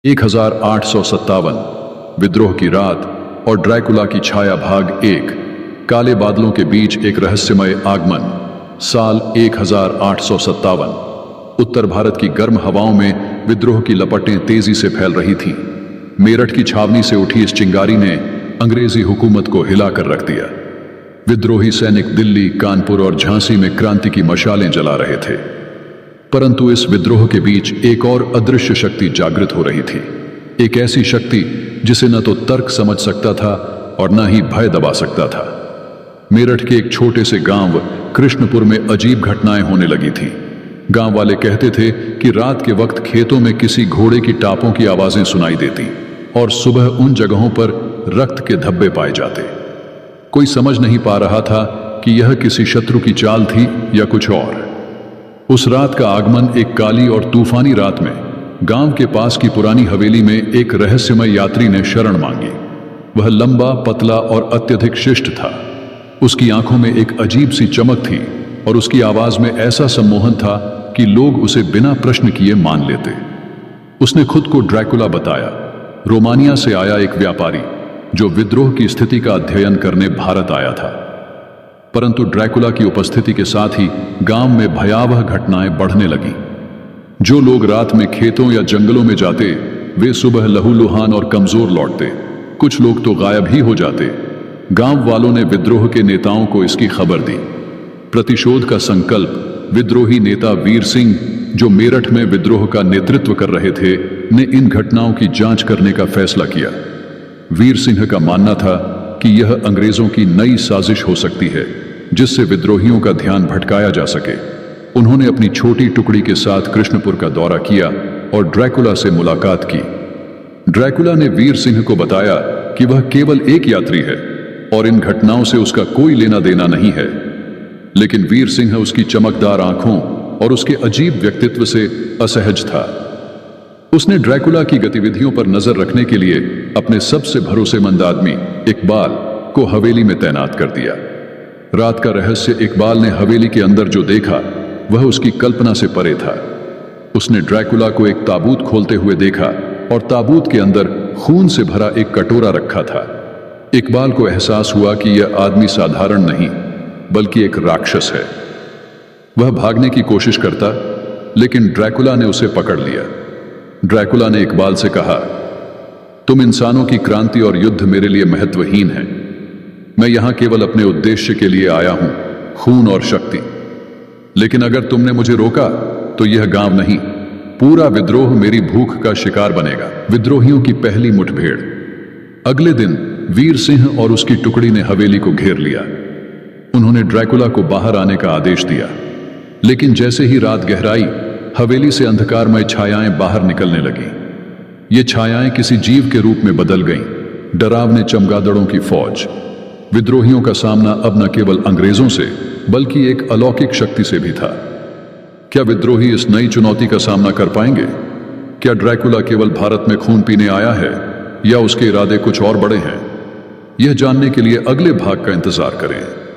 1857 विद्रोह की रात और ड्रैकुला की छाया भाग 1 काले बादलों के बीच एक रहस्यमय आगमन। साल 1857 उत्तर भारत की गर्म हवाओं में विद्रोह की लपटें तेजी से फैल रही थीं। मेरठ की छावनी से उठी इस चिंगारी ने अंग्रेजी हुकूमत को हिलाकर रख दिया। विद्रोही सैनिक दिल्ली, कानपुर और झांसी में क्रांति की मशालें जला रहे थे। परंतु इस विद्रोह के बीच एक और अदृश्य शक्ति जागृत हो रही थी। एक ऐसी शक्ति जिसे न तो तर्क समझ सकता था और न ही भय दबा सकता था। मेरठ के एक छोटे से गांव कृष्णपुर में अजीब घटनाएं होने लगी थी। गांव वाले कहते थे कि रात के वक्त खेतों में किसी घोड़े की टापों की आवाजें सुनाई देती और सुबह उन जगहों पर रक्त के धब्बे पाए जाते। कोई समझ नहीं पा रहा था कि यह किसी शत्रु की चाल थी या कुछ और। उस रात का आगमन एक काली और तूफानी रात में गांव के पास की पुरानी हवेली में एक रहस्यमय यात्री ने शरण मांगी। वह लंबा, पतला और अत्यधिक शिष्ट था। उसकी आंखों में एक अजीब सी चमक थी और उसकी आवाज में ऐसा सम्मोहन था कि लोग उसे बिना प्रश्न किए मान लेते। उसने खुद को ड्रैकुला बताया, रोमानिया से आया एक व्यापारी जो विद्रोह की स्थिति का अध्ययन करने भारत आया था। परंतु ड्रैकुला की उपस्थिति के साथ ही गांव में भयावह घटनाएं बढ़ने लगीं। जो लोग रात में खेतों या जंगलों में जाते वे सुबह लहूलुहान और कमजोर लौटते। कुछ लोग तो गायब ही हो जाते। गांव वालों ने विद्रोह के नेताओं को इसकी खबर दी। प्रतिशोध का संकल्प विद्रोही नेता वीर सिंह, जो मेरठ में विद्रोह का नेतृत्व कर रहे थे, ने इन घटनाओं की जांच करने का फैसला किया। वीर सिंह का मानना था कि यह अंग्रेजों की नई साजिश हो सकती है जिससे विद्रोहियों का ध्यान भटकाया जा सके। उन्होंने अपनी छोटी टुकड़ी के साथ कृष्णपुर का दौरा किया और ड्रैकुला से मुलाकात की। ड्रैकुला ने वीर सिंह को बताया कि वह केवल एक यात्री है और इन घटनाओं से उसका कोई लेना देना नहीं है। लेकिन वीर सिंह उसकी चमकदार आंखों और उसके अजीब व्यक्तित्व से असहज था। उसने ड्रैकुला की गतिविधियों पर नजर रखने के लिए अपने सबसे भरोसेमंद आदमी इकबाल को हवेली में तैनात कर दिया। रात का रहस्य इकबाल ने हवेली के अंदर जो देखा वह उसकी कल्पना से परे था। उसने ड्रैकुला को एक ताबूत खोलते हुए देखा और ताबूत के अंदर खून से भरा एक कटोरा रखा था। इकबाल को एहसास हुआ कि यह आदमी साधारण नहीं बल्कि एक राक्षस है। वह भागने की कोशिश करता, लेकिन ड्रैकुला ने उसे पकड़ लिया। ड्रैकुला ने इकबाल से कहा, तुम इंसानों की क्रांति और युद्ध मेरे लिए महत्वहीन है। मैं यहां केवल अपने उद्देश्य के लिए आया हूं, खून और शक्ति। लेकिन अगर तुमने मुझे रोका तो यह गांव नहीं, पूरा विद्रोह मेरी भूख का शिकार बनेगा। विद्रोहियों की पहली मुठभेड़। अगले दिन वीर सिंह और उसकी टुकड़ी ने हवेली को घेर लिया। उन्होंने ड्रैकुला को बाहर आने का आदेश दिया, लेकिन जैसे ही रात गहराई, हवेली से अंधकारमय छायाएं बाहर निकलने लगीं। ये छायाएं किसी जीव के रूप में बदल गईं, डरावने चमगादड़ों की फौज। विद्रोहियों का सामना अब न केवल अंग्रेजों से बल्कि एक अलौकिक शक्ति से भी था। क्या विद्रोही इस नई चुनौती का सामना कर पाएंगे? क्या ड्रैकुला केवल भारत में खून पीने आया है या उसके इरादे कुछ और बड़े हैं? यह जानने के लिए अगले भाग का इंतजार करें।